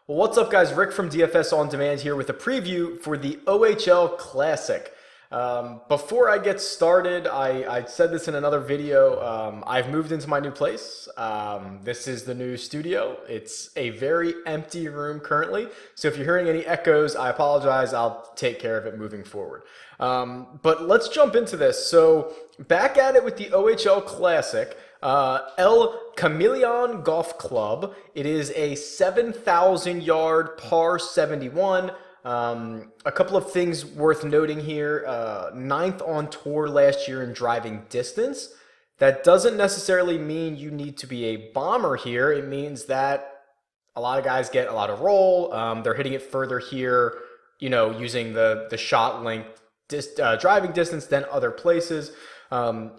Well, what's up, guys? Rick from DFS On Demand here with a preview for the OHL Classic. Before I get started, I said this in another video. I've moved into my new place. This is the new studio. It's a very empty room currently. So if you're hearing any echoes, I apologize. I'll take care of it moving forward. But let's jump into this. So back at it with the OHL Classic. El Chameleon Golf Club. It is a 7,000 yard par 71. A couple of things worth noting here. Ninth on tour last year in driving distance. That doesn't necessarily mean you need to be a bomber here. It means that a lot of guys get a lot of roll. They're hitting it further here, using the shot length driving distance than other places.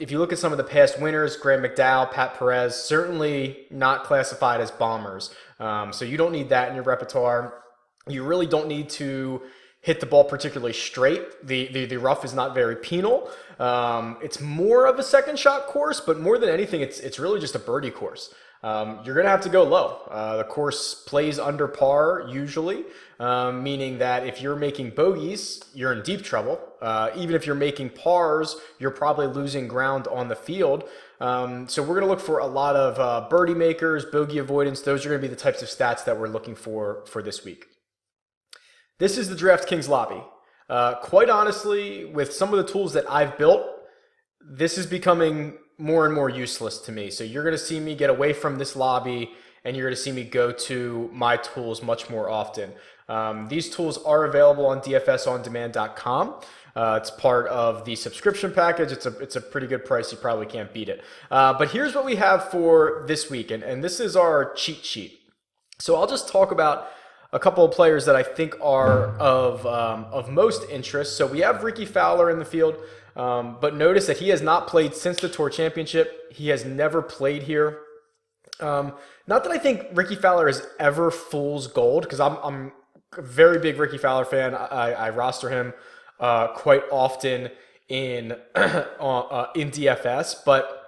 If you look at some of the past winners, Graham McDowell, Pat Perez, certainly not classified as bombers. So you don't need that in your repertoire. You really don't need to hit the ball particularly straight. The rough is not very penal. It's more of a second shot course, but more than anything, it's really just a birdie course. You're going to have to go low. The course plays under par usually, meaning that if you're making bogeys, you're in deep trouble. Even if you're making pars, you're probably losing ground on the field. So we're going to look for a lot of birdie makers, bogey avoidance. Those are going to be the types of stats that we're looking for this week. This is the DraftKings lobby. Quite honestly, with some of the tools that I've built, this is becoming more and more useless to me. So you're going to see me get away from this lobby and you're going to see me go to my tools much more often. These tools are available on dfsondemand.com. It's part of the subscription package. It's a pretty good price. You probably can't beat it. But here's what we have for this week, and this is our cheat sheet. So I'll just talk about a couple of players that I think are of most interest. So we have Rickie Fowler in the field, but notice that he has not played since the Tour Championship. He has never played here. Not that I think Rickie Fowler is ever fool's gold, because I'm a very big Rickie Fowler fan. I roster him quite often in DFS, but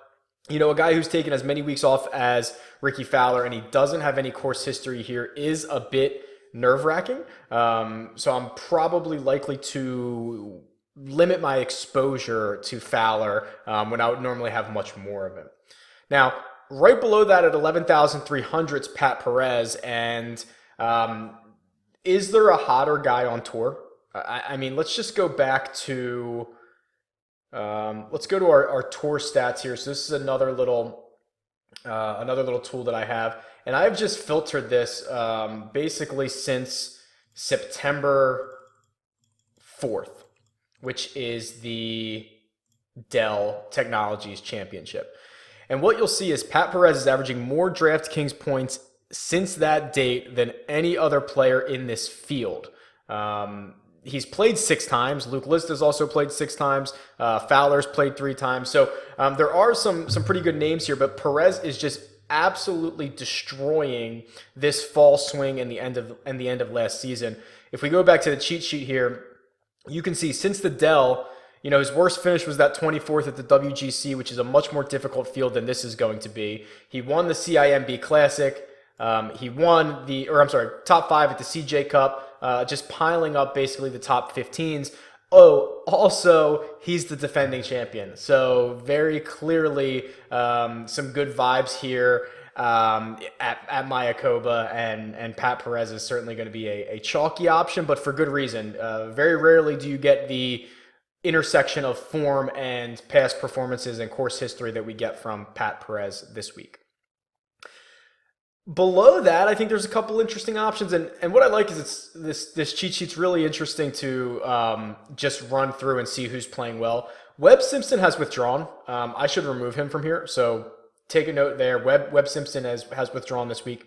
a guy who's taken as many weeks off as Rickie Fowler and he doesn't have any course history here is a bit nerve-wracking. So I'm probably likely to limit my exposure to Fowler when I would normally have much more of him. Now, right below that at 11,300 is Pat Perez. And is there a hotter guy on tour? I mean, let's just go back to let's go to our tour stats here. So this is another little tool that I have, and I've just filtered this basically since September 4th, which is the Dell Technologies Championship. And what you'll see is Pat Perez is averaging more DraftKings points since that date than any other player in this field. He's played 6 times. Luke List has also played 6 times. Fowler's played 3 times. So there are some pretty good names here, but Perez is just absolutely destroying this fall swing and the end of last season. If we go back to the cheat sheet here, you can see since the Dell, his worst finish was that 24th at the WGC, which is a much more difficult field than this is going to be. He won the CIMB Classic. He won top 5 at the CJ Cup. Just piling up basically the top 15s. Oh, also, he's the defending champion. So very clearly some good vibes here at Mayakoba, and Pat Perez is certainly going to be a chalky option, but for good reason. Very rarely do you get the intersection of form and past performances and course history that we get from Pat Perez this week. Below that, I think there's a couple interesting options, and what I like is this cheat sheet's really interesting to just run through and see who's playing well. Webb Simpson has withdrawn. I should remove him from here, so take a note there. Webb Simpson has withdrawn this week.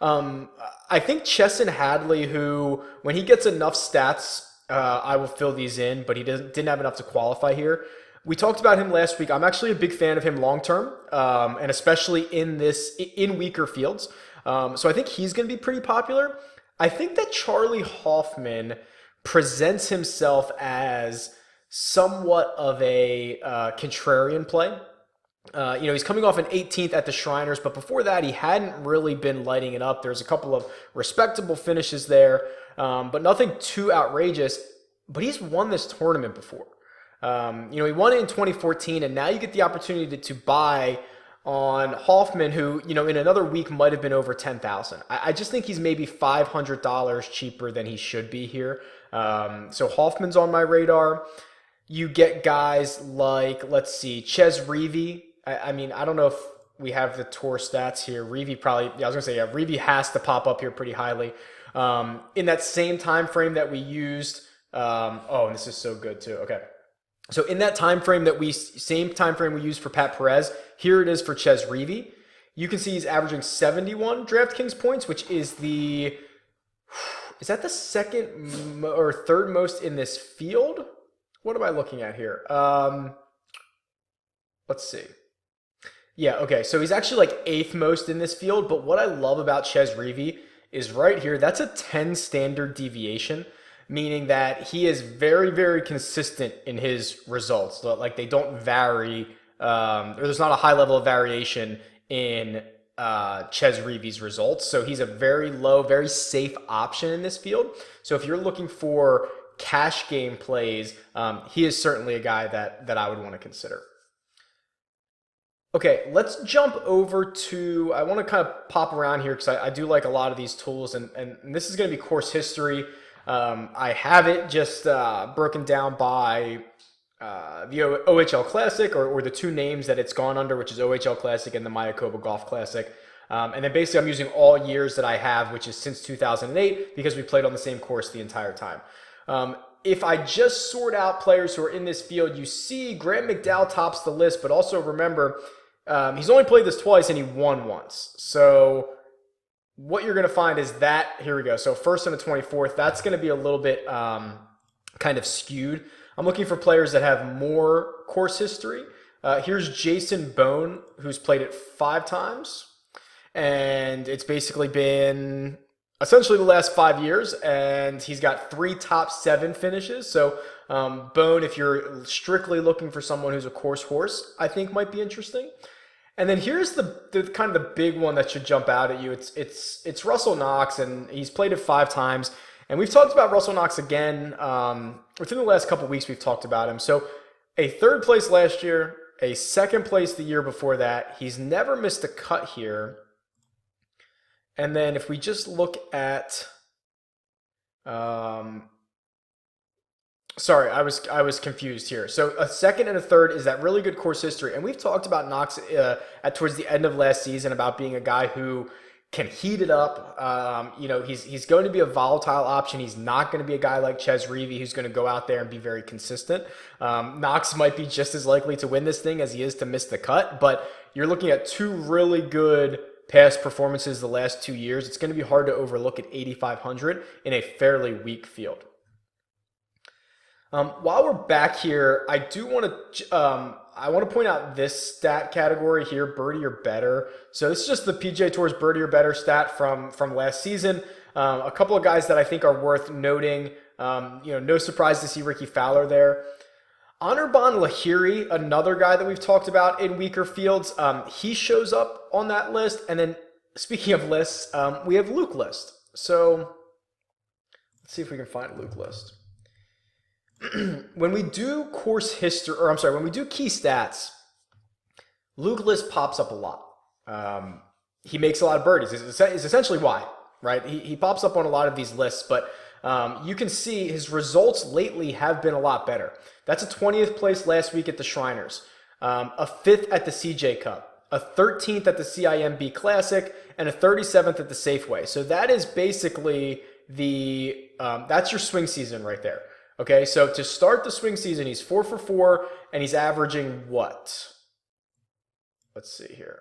I think Chesson Hadley, who when he gets enough stats, I will fill these in, but he didn't have enough to qualify here. We talked about him last week. I'm actually a big fan of him long-term, and especially in weaker fields. So I think he's going to be pretty popular. I think that Charlie Hoffman presents himself as somewhat of a contrarian play. He's coming off an 18th at the Shriners, but before that, he hadn't really been lighting it up. There's a couple of respectable finishes there, but nothing too outrageous. But he's won this tournament before. He won it in 2014, and now you get the opportunity to buy on Hoffman, who, in another week might have been over 10,000. I just think he's maybe $500 cheaper than he should be here. So Hoffman's on my radar. You get guys like, let's see, Ches Reavie. I mean, I don't know if we have the tour stats here. Reavie probably, I was going to say, yeah, Reavie has to pop up here pretty highly. In that same time frame that we used, and this is so good too. Okay. So in that time frame same time frame we used for Pat Perez, here it is for Ches Reavie. You can see he's averaging 71 DraftKings points, which is is that the second or third most in this field? What am I looking at here? Let's see. Yeah, okay, so he's actually like 8th most in this field, but what I love about Ches Reavie is right here, that's a 10 standard deviation, meaning that he is very, very consistent in his results. Like, they don't vary, or there's not a high level of variation in Ches Reavie's results. So he's a very low, very safe option in this field. So if you're looking for cash game plays, he is certainly a guy that I would want to consider. Okay, let's jump over to, I want to kind of pop around here because I do like a lot of these tools, and this is going to be course history. I have it just broken down by the OHL Classic, or the two names that it's gone under, which is OHL Classic and the Mayakoba Golf Classic. And then basically I'm using all years that I have, which is since 2008, because we played on the same course the entire time. If I just sort out players who are in this field, you see Graham McDowell tops the list, but also remember, he's only played this twice and he won once. So what you're going to find is that, here we go. So first and the 24th, that's going to be a little bit kind of skewed. I'm looking for players that have more course history. Here's Jason Bone, who's played it 5 times. And it's basically been essentially the last 5 years. And he's got 3 top 7 finishes. So Bone, if you're strictly looking for someone who's a course horse, I think might be interesting. And then here's the kind of the big one that should jump out at you. It's Russell Knox, and he's played it 5 times. And we've talked about Russell Knox again. Within the last couple of weeks, we've talked about him. So a 3rd place last year, a 2nd place the year before that. He's never missed a cut here. And then if we just look at, sorry, I was confused here. So a 2nd and a 3rd is that really good course history. And we've talked about Knox towards the end of last season about being a guy who can heat it up. He's going to be a volatile option. He's not going to be a guy like Ches Reavie who's going to go out there and be very consistent. Knox might be just as likely to win this thing as he is to miss the cut, but you're looking at 2 really good past performances the last 2 years. It's going to be hard to overlook at 8,500 in a fairly weak field. While we're back here, I do want to point out this stat category here, birdie or better. So this is just the PGA Tour's birdie or better stat from last season. A couple of guys that I think are worth noting. No surprise to see Ricky Fowler there. Anirban Lahiri, another guy that we've talked about in weaker fields, he shows up on that list. And then speaking of lists, we have Luke List. So let's see if we can find Luke List. When we do course history, when we do key stats, Luke List pops up a lot. He makes a lot of birdies. Is essentially why, right? He pops up on a lot of these lists, but you can see his results lately have been a lot better. That's a 20th place last week at the Shriners, a 5th at the CJ Cup, a 13th at the CIMB Classic, and a 37th at the Safeway. So that is basically that's your swing season right there. Okay, so to start the swing season, he's 4 for 4, and he's averaging what? Let's see here.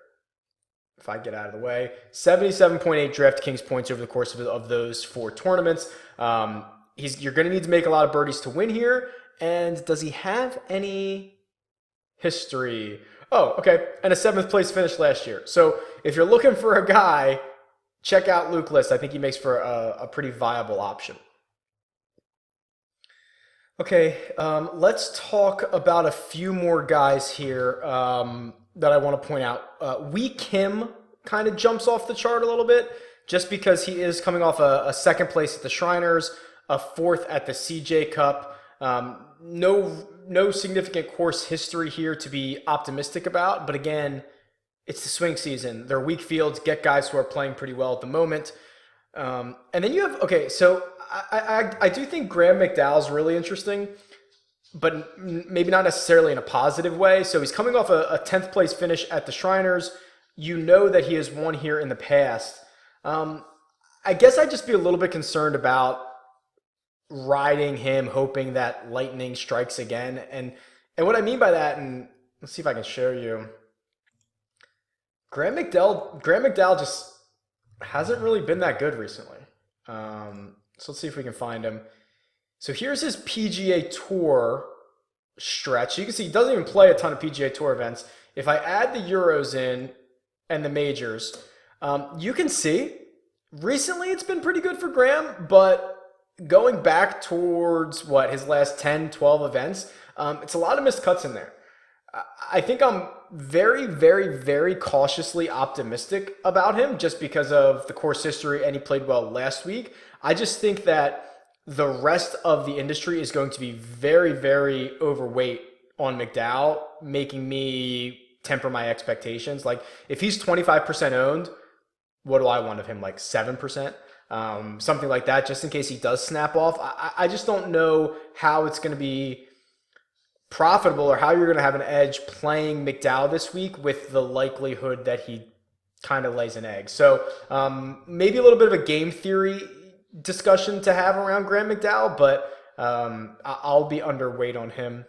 If I get out of the way, 77.8 DraftKings points over the course of those 4 tournaments. You're going to need to make a lot of birdies to win here. And does he have any history? Oh, okay, and a 7th place finish last year. So if you're looking for a guy, check out Luke List. I think he makes for a pretty viable option. Okay, let's talk about a few more guys here. that I want to point out. Wee Kim kind of jumps off the chart a little bit just because he is coming off a second place at the Shriners, a fourth at the CJ Cup. No significant course history here to be optimistic about, but again, it's the swing season. They're weak fields, get guys who are playing pretty well at the moment. And then you have, okay, so I do think Graham McDowell's really interesting, but maybe not necessarily in a positive way. So he's coming off a 10th place finish at the Shriners. You know that he has won here in the past. I guess I'd just be a little bit concerned about riding him, hoping that lightning strikes again. And what I mean by that, and let's see if I can show you. Graham McDowell just hasn't really been that good recently. So let's see if we can find him. So here's his PGA Tour stretch. You can see he doesn't even play a ton of PGA Tour events. If I add the Euros in and the majors, you can see recently it's been pretty good for Graham, but going back towards his last 10, 12 events, it's a lot of missed cuts in there. I think I'm very, very, very cautiously optimistic about him just because of the course history, and he played well last week. I just think that the rest of the industry is going to be very, very overweight on McDowell, making me temper my expectations. Like, if he's 25% owned, what do I want of him? Like 7%? Something like that, just in case he does snap off. I just don't know how it's going to be profitable or how you're going to have an edge playing McDowell this week with the likelihood that he kind of lays an egg. So maybe a little bit of a game theory discussion to have around Graham McDowell, but I'll be underweight on him.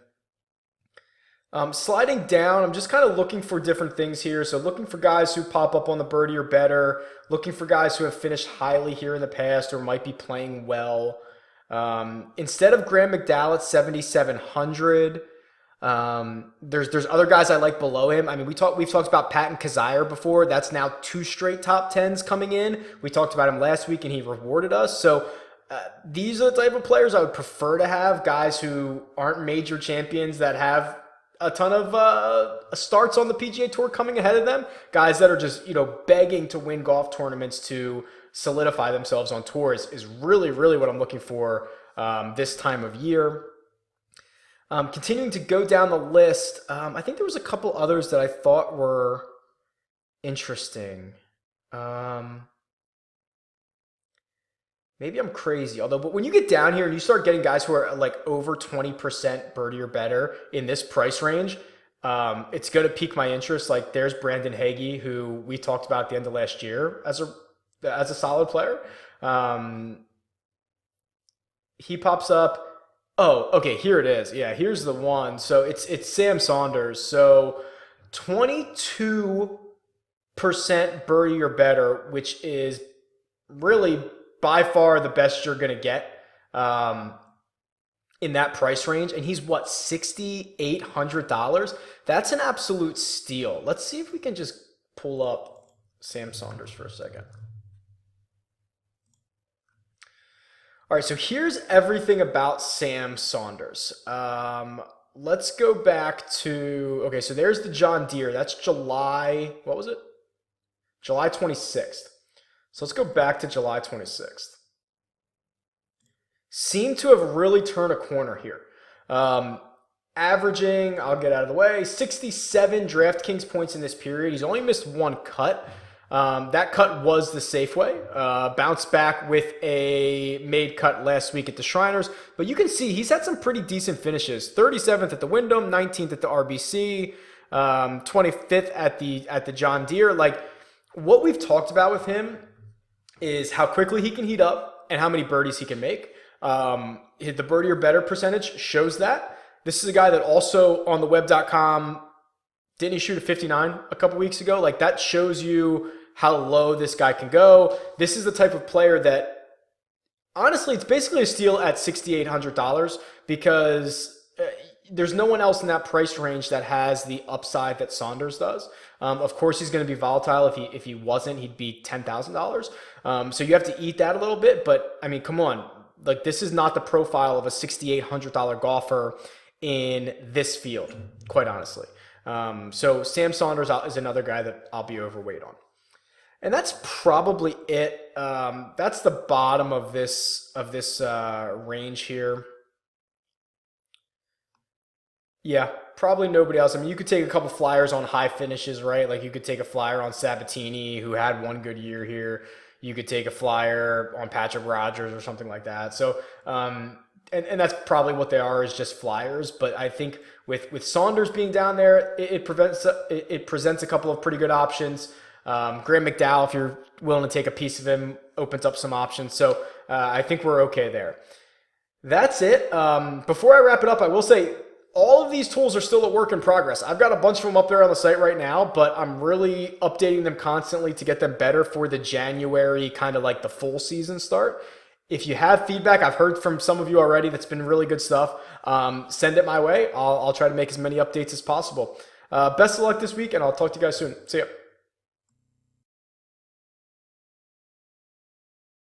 Sliding down, I'm just kind of looking for different things here. So looking for guys who pop up on the birdie or better, looking for guys who have finished highly here in the past or might be playing well. Instead of Graham McDowell at 7,700, there's other guys I like below him. I mean, we've talked about Patton Kizzire before. That's now 2 straight top 10s coming in. We talked about him last week and he rewarded us. So these are the type of players I would prefer to have, guys who aren't major champions that have a ton of starts on the PGA Tour coming ahead of them, guys that are just, begging to win golf tournaments to solidify themselves on tours is really, really what I'm looking for this time of year. Continuing to go down the list, I think there was a couple others that I thought were interesting. Maybe I'm crazy, but when you get down here and you start getting guys who are like over 20% birdie or better in this price range, it's going to pique my interest. Like, there's Brandon Hagee, who we talked about at the end of last year as a solid player. He pops up. Oh, okay, here it is. Yeah, here's the one. So it's Sam Saunders. So 22% birdie or better, which is really by far the best you're going to get in that price range. And he's $6,800. That's an absolute steal. Let's see if we can just pull up Sam Saunders for a second. All right, so here's everything about Sam Saunders. Let's go back to, okay, so there's the John Deere. That's July 26th. So let's go back to July 26th. Seem to have really turned a corner here. Averaging, I'll get out of the way, 67 DraftKings points in this period. He's only missed one cut. That cut was the Safeway. Bounced back with a made cut last week at the Shriners. But you can see he's had some pretty decent finishes. 37th at the Wyndham, 19th at the RBC, 25th at the John Deere. Like, what we've talked about with him is how quickly he can heat up and how many birdies he can make. The birdie or better percentage shows that. This is a guy that also on the web.com, didn't he shoot a 59 a couple weeks ago? Like, that shows you how low this guy can go. This is the type of player that, honestly, it's basically a steal at $6,800 because there's no one else in that price range that has the upside that Saunders does. Of course, he's going to be volatile. If he wasn't, he'd be $10,000. So you have to eat that a little bit. But, I mean, come on. Like, this is not the profile of a $6,800 golfer in this field, quite honestly. So Sam Saunders is another guy that I'll be overweight on. And that's probably it. That's the bottom of this range here. Yeah, probably nobody else. I mean, you could take a couple flyers on high finishes, right? Like you could take a flyer on Sabatini, who had one good year here. You could take a flyer on Patrick Rogers or something like that. So, and that's probably what they are, is just flyers. But I think with Saunders being down there, it presents a couple of pretty good options. Graham McDowell, if you're willing to take a piece of him, opens up some options. So I think we're okay there. That's it. Before I wrap it up, I will say all of these tools are still a work in progress. I've got a bunch of them up there on the site right now, but I'm really updating them constantly to get them better for the January, kind of like the full season start. If you have feedback, I've heard from some of you already, that's been really good stuff. Send it my way. I'll try to make as many updates as possible. Best of luck this week, and I'll talk to you guys soon. See ya.